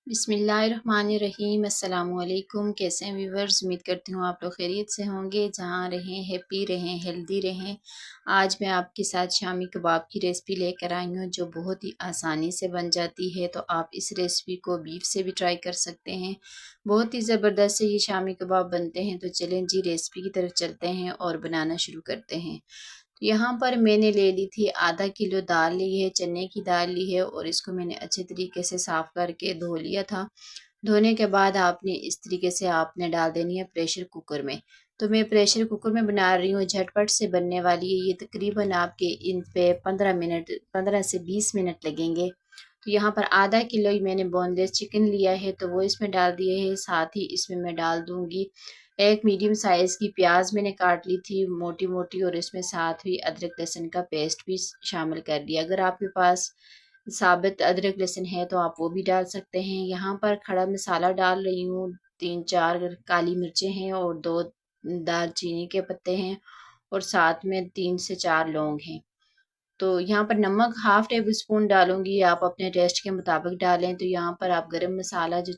बिस्मिल्लाहिर्रहमानिर्रहीम अस्सलामुअलैकुम। कैसे हैं व्यूवर्स? उम्मीद करती हूँ आप लोग खैरियत से होंगे। जहाँ रहें हैप्पी रहें, हेल्दी रहें। आज मैं आपके साथ शामी कबाब की रेसिपी लेकर आई हूँ जो बहुत ही आसानी से बन जाती है। तो आप इस रेसिपी को बीफ से भी ट्राई कर सकते हैं। बहुत ही ज़बरदस्त से ये शामी कबाब बनते हैं। तो चलें जी रेसिपी की तरफ चलते हैं और बनाना शुरू करते हैं। यहाँ पर मैंने ले ली थी आधा किलो दाल ली है, चने की दाल ली है और इसको मैंने अच्छे तरीके से साफ़ करके धो लिया था। धोने के बाद आपने इस तरीके से आपने डाल देनी है प्रेशर कुकर में। तो मैं प्रेशर कुकर में बना रही हूँ, झटपट से बनने वाली है ये। तकरीबन आपके इन पे 15 से 20 मिनट लगेंगे। तो यहाँ पर आधा किलो ही मैंने बोनलेस चिकन लिया है तो वो इसमें डाल दिए है। साथ ही इसमें मैं डाल दूंगी एक मीडियम साइज़ की प्याज मैंने काट ली थी मोटी मोटी, और इसमें साथ ही अदरक लहसुन का पेस्ट भी शामिल कर दिया। अगर आपके पास साबित अदरक लहसुन है तो आप वो भी डाल सकते हैं। यहाँ पर खड़ा मसाला डाल रही हूँ, 3-4 काली मिर्चें हैं और 2 दालचीनी के पत्ते हैं और साथ में 3 से 4 लौंग हैं। तो यहाँ पर नमक हाफ टेबल स्पून डालूंगी, आप अपने टेस्ट के मुताबिक डालें। तो यहाँ पर आप गरम मसाला जो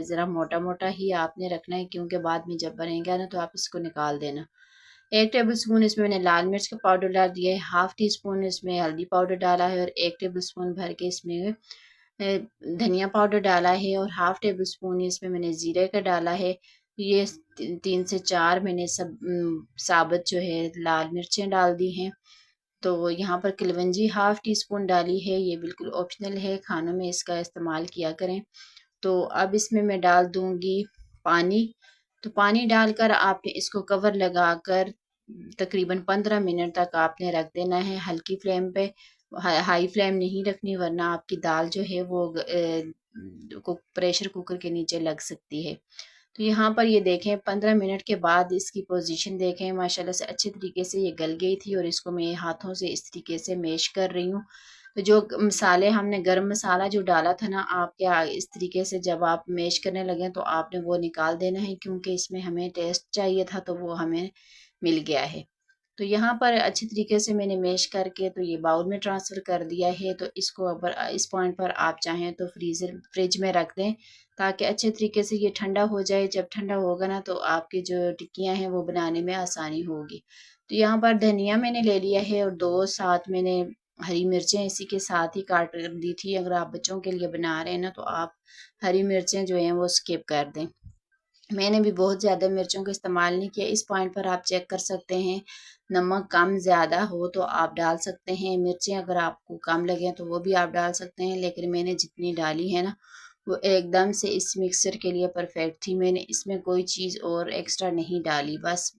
ज़रा मोटा मोटा ही आपने रखना है, क्योंकि बाद में जब बनेगा ना तो आप इसको निकाल देना। 1 टेबल स्पून इसमें मैंने लाल मिर्च का पाउडर डाल दिया है, हाफ टी स्पून इसमें हल्दी पाउडर डाला है और 1 टेबल स्पून भर के इसमें धनिया पाउडर डाला है और हाफ टेबल स्पून इसमें मैंने जीरे का डाला है। ये 3 से 4 मैंने सब साबुत जो है लाल मिर्चें डाल दी हैं। तो यहाँ पर कलवंजी हाफ टी स्पून डाली है, ये बिल्कुल ऑप्शनल है, खानों में इसका इस्तेमाल किया करें। तो अब इसमें मैं डाल दूंगी पानी। तो पानी डालकर आपने इसको कवर लगाकर तकरीबन 15 मिनट तक आपने रख देना है हल्की फ्लेम पे। हाई फ्लेम नहीं रखनी, वरना आपकी दाल जो है वो प्रेशर कुकर के नीचे लग सकती है। तो यहाँ पर ये देखें 15 मिनट के बाद इसकी पोजीशन देखें, माशाल्लाह से अच्छे तरीके से ये गल गई थी और इसको मैं हाथों से इस तरीके से मैश कर रही हूँ। तो जो मसाले हमने गरम मसाला जो डाला था ना, आप क्या इस तरीके से जब आप मैश करने लगे तो आपने वो निकाल देना है, क्योंकि इसमें हमें टेस्ट चाहिए था तो वो हमें मिल गया है। तो यहाँ पर अच्छी तरीके से मैंने मैश करके तो ये बाउल में ट्रांसफ़र कर दिया है। तो इसको अगर इस पॉइंट पर आप चाहें तो फ्रिज में रख दें, ताकि अच्छे तरीके से ये ठंडा हो जाए। जब ठंडा होगा ना तो आपकी जो टिक्कियाँ हैं वो बनाने में आसानी होगी। तो यहाँ पर धनिया मैंने ले लिया है और 2 साथ मैंने हरी मिर्चें इसी के साथ ही काट दी थी। अगर आप बच्चों के लिए बना रहे हैं ना तो आप हरी मिर्चें जो हैं वो स्किप कर दें। मैंने भी बहुत ज़्यादा मिर्चों का इस्तेमाल नहीं किया। इस पॉइंट पर आप चेक कर सकते हैं, नमक कम ज़्यादा हो तो आप डाल सकते हैं। मिर्चें अगर आपको कम लगें तो वो भी आप डाल सकते हैं, लेकिन मैंने जितनी डाली है ना वो एकदम से इस मिक्सचर के लिए परफेक्ट थी। मैंने इसमें कोई चीज़ और एक्स्ट्रा नहीं डाली, बस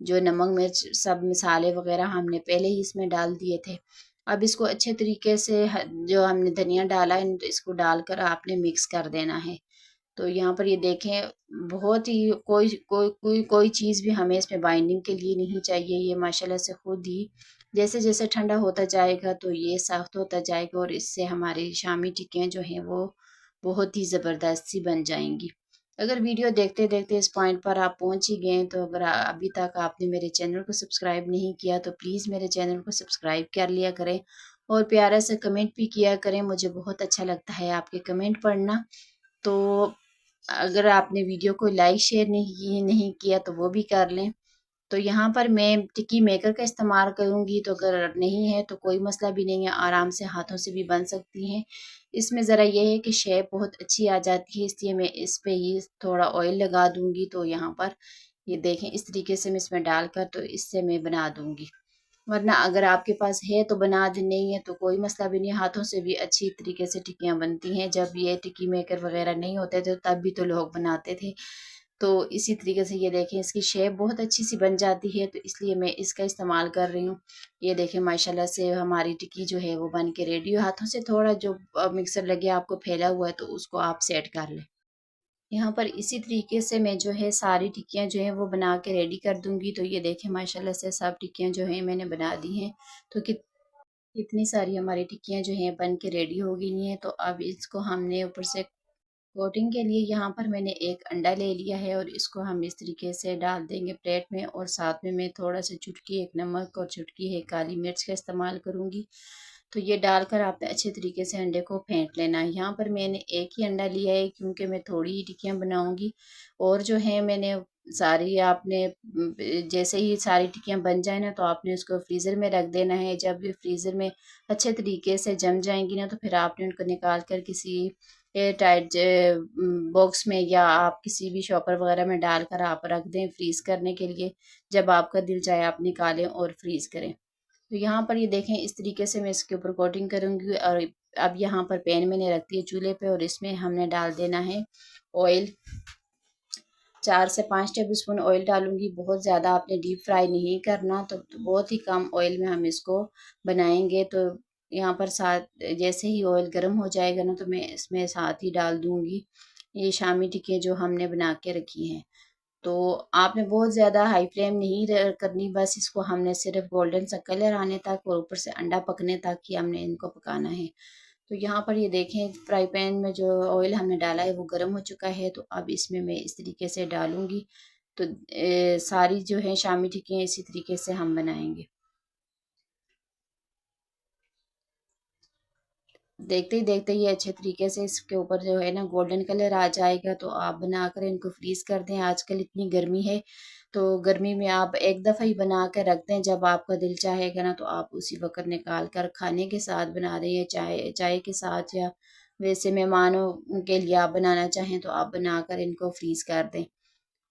जो नमक मिर्च सब मसाले वगैरह हमने पहले ही इसमें डाल दिए थे। अब इसको अच्छे तरीके से जो हमने धनिया डाला है तो इसको डालकर आपने मिक्स कर देना है। तो यहाँ पर ये देखें, बहुत ही कोई चीज़ भी हमें इसमें बाइंडिंग के लिए नहीं चाहिए। ये माशाल्लाह से खुद ही जैसे जैसे ठंडा होता जाएगा तो ये सख्त होता जाएगा और इससे हमारी शामी टिक्कियाँ जो हैं वो बहुत ही ज़बरदस्त सी बन जाएंगी। अगर वीडियो देखते देखते इस पॉइंट पर आप पहुँच ही गए तो अगर अभी तक आपने मेरे चैनल को सब्सक्राइब नहीं किया तो प्लीज़ मेरे चैनल को सब्सक्राइब कर लिया करें और प्यारा सा कमेंट भी किया करें। मुझे बहुत अच्छा लगता है आपके कमेंट पढ़ना। तो अगर आपने वीडियो को लाइक शेयर नहीं किया तो वो भी कर लें। तो यहाँ पर मैं टिक्की मेकर का इस्तेमाल करूँगी, तो अगर नहीं है तो कोई मसला भी नहीं है, आराम से हाथों से भी बन सकती हैं। इसमें ज़रा ये है कि शेप बहुत अच्छी आ जाती है, इसलिए मैं इस पे ही थोड़ा ऑयल लगा दूँगी। तो यहाँ पर ये देखें इस तरीके से मैं इसमें डालकर तो इससे मैं बना दूँगी। वरना अगर आपके पास है तो बना दें, नहीं है तो कोई मसला भी नहीं, हाथों से भी अच्छी तरीके से टिक्कियाँ बनती हैं। जब ये टिक्की मेकर वगैरह नहीं होते थे तब भी तो लोग बनाते थे। तो इसी तरीके से ये देखें इसकी शेप बहुत अच्छी सी बन जाती है, तो इसलिए मैं इसका इस्तेमाल कर रही हूँ। ये देखें माशाल्लाह से हमारी टिक्की जो है वो बन के रेडी हो। हाथों से थोड़ा जो मिक्सर लगे आपको फैला हुआ है तो उसको आप सेट कर लें। यहाँ पर इसी तरीके से मैं जो है सारी टिक्कियाँ जो हैं वो बना के रेडी कर दूँगी। तो ये देखें माशाल्लाह से सब टिक्कियाँ जो हैं मैंने बना दी हैं। तो कितनी सारी हमारी टिक्कियाँ जो हैं बन के रेडी हो गई हैं। तो अब इसको हमने ऊपर से कोटिंग के लिए यहाँ पर मैंने एक अंडा ले लिया है और इसको हम इस तरीके से डाल देंगे प्लेट में, और साथ में मैं थोड़ा सा चुटकी एक नमक और चुटकी है काली मिर्च का इस्तेमाल करूँगी। तो ये डालकर आपने अच्छे तरीके से अंडे को फेंट लेना है। यहाँ पर मैंने एक ही अंडा लिया है क्योंकि मैं थोड़ी ही टिक्कियाँ बनाऊंगी। और जो है मैंने सारी आपने जैसे ही सारी टिक्कियाँ बन जाए ना तो आपने उसको फ्रीज़र में रख देना है। जब ये फ्रीज़र में अच्छे तरीके से जम जाएंगी ना तो फिर आपने उनको निकाल कर किसी एयर टाइट बॉक्स में या आप किसी भी शॉपर वगैरह में डालकर आप रख दें फ्रीज़ करने के लिए। जब आपका दिल चाहे आप निकालें और फ्रीज़ करें। तो यहाँ पर ये देखें इस तरीके से मैं इसके ऊपर कोटिंग करूँगी। और अब यहाँ पर पैन मैंने रख दिया चूल्हे पे और इसमें हमने डाल देना है ऑयल। 4 से 5 टेबल स्पून ऑयल डालूंगी। बहुत ज़्यादा आपने डीप फ्राई नहीं करना, तो बहुत ही कम ऑयल में हम इसको बनाएंगे। तो यहाँ पर साथ जैसे ही ऑयल गर्म हो जाएगा ना तो मैं इसमें साथ ही डाल दूंगी ये शामी टिक्की जो हमने बना के रखी हैं। तो आपने बहुत ज़्यादा हाई फ्लेम नहीं करनी, बस इसको हमने सिर्फ गोल्डन सा कलर आने तक और ऊपर से अंडा पकने तक ही हमने इनको पकाना है। तो यहाँ पर ये देखें फ्राई पैन में जो ऑयल हमने डाला है वो गर्म हो चुका है। तो अब इसमें मैं इस तरीके से डालूंगी। तो सारी जो है शामी टिक्कियाँ इसी तरीके से हम बनाएंगे। देखते ही देखते ही अच्छे तरीके से इसके ऊपर जो है ना गोल्डन कलर आ जाएगा तो आप बनाकर इनको फ्रीज कर दें। आजकल इतनी गर्मी है तो गर्मी में आप एक दफ़ा ही बना कर रख दें। जब आपका दिल चाहेगा ना तो आप उसी वक्त निकाल कर खाने के साथ बना दें या चाय चाय के साथ या वैसे मेहमानों के लिए आप बनाना चाहें तो आप बनाकर इनको फ्रीज कर दें।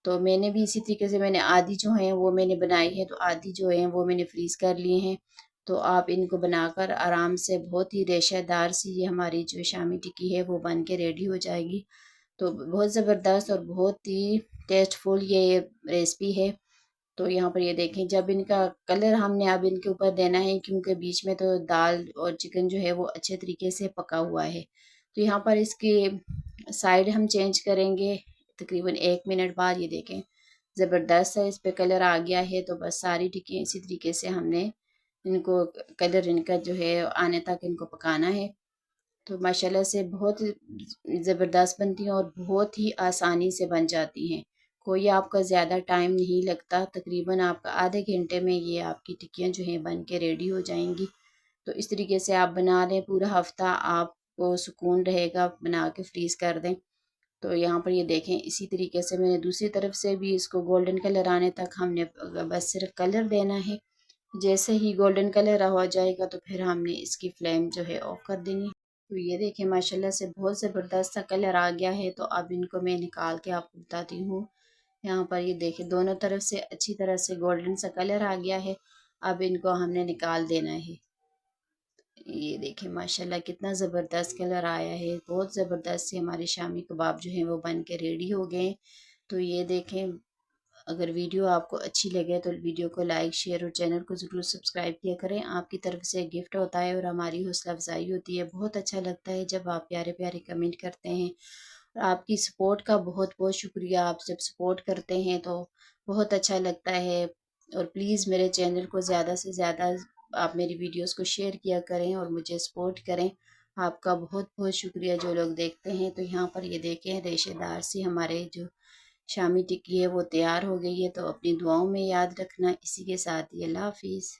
तो मैंने भी इसी तरीके से मैंने आधी जो है वो मैंने बनाई है तो आधी जो है वो मैंने फ्रीज कर लिए हैं। तो आप इनको बनाकर आराम से बहुत ही रेशेदार सी ये हमारी जो शामी टिक्की है वो बन के रेडी हो जाएगी। तो बहुत ज़बरदस्त और बहुत ही टेस्टफुल ये रेसिपी है। तो यहाँ पर ये देखें जब इनका कलर हमने अब इनके ऊपर देना है क्योंकि बीच में तो दाल और चिकन जो है वो अच्छे तरीके से पका हुआ है। तो यहाँ पर इसकी साइड हम चेंज करेंगे तकरीबन 1 मिनट बाद। ये देखें ज़बरदस्त है इस पे कलर आ गया है। तो बस सारी टिक्की इसी तरीके से हमने इनको कलर इनका जो है आने तक इनको पकाना है। तो माशाल्लाह से बहुत ज़बरदस्त बनती हैं और बहुत ही आसानी से बन जाती हैं। कोई आपका ज़्यादा टाइम नहीं लगता, तकरीबन आपका आधे घंटे में ये आपकी टिक्कियाँ जो हैं बन के रेडी हो जाएंगी। तो इस तरीके से आप बना लें, पूरा हफ्ता आपको सुकून रहेगा, बना के फ्रीज़ कर दें। तो यहाँ पर ये देखें इसी तरीके से मैंने दूसरी तरफ से भी इसको गोल्डन कलर आने तक हमने बस सिर्फ कलर देना है। जैसे ही गोल्डन कलर हो जाएगा तो फिर हमने इसकी फ्लेम जो है ऑफ कर देनी है। तो ये देखें माशाल्लाह से बहुत ज़बरदस्त सा कलर आ गया है। तो अब इनको मैं निकाल के आपको बताती हूँ। यहाँ पर ये देखें दोनों तरफ से अच्छी तरह से गोल्डन सा कलर आ गया है। अब इनको हमने निकाल देना है। ये देखें माशाल्लाह कितना ज़बरदस्त कलर आया है। बहुत ज़बरदस्त से हमारे शामी कबाब जो हैं वो बन के रेडी हो गए। तो ये देखें अगर वीडियो आपको अच्छी लगे तो वीडियो को लाइक शेयर और चैनल को ज़रूर सब्सक्राइब किया करें। आपकी तरफ से एक गिफ्ट होता है और हमारी हौसला अफजाई होती है। बहुत अच्छा लगता है जब आप प्यारे प्यारे कमेंट करते हैं। और आपकी सपोर्ट का बहुत बहुत शुक्रिया। आप जब सपोर्ट करते हैं तो बहुत अच्छा लगता है। और प्लीज़ मेरे चैनल को ज़्यादा से ज़्यादा आप मेरी वीडियोस को शेयर किया करें और मुझे सपोर्ट करें। आपका बहुत बहुत शुक्रिया जो लोग देखते हैं। तो यहाँ पर ये देखें रेशेदार सी हमारे जो शामी टिक्की है वो तैयार हो गई है। तो अपनी दुआओं में याद रखना। इसी के साथ ही अल्लाह हाफिज़।